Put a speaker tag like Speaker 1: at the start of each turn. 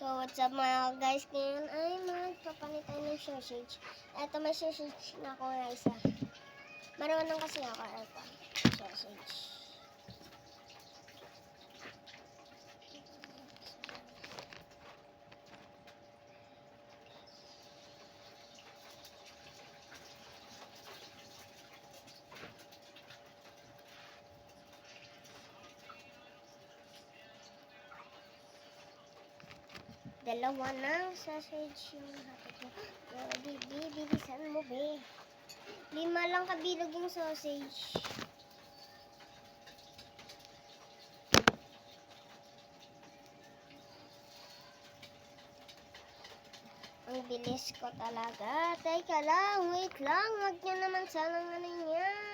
Speaker 1: So, what's up mga guys? Ngayon ay magpapalit tayo ng sausage. Eto, may sausage na ako na isa. Marunong kasi ako. Eto, sausage. Dalawa ng sausage yung hatid mo. Bilisan mo, be. 5 lang kabilog yung sausage. Ang bilis ko talaga. Teka lang, wait lang. Huwag nyo naman sanang ano yan.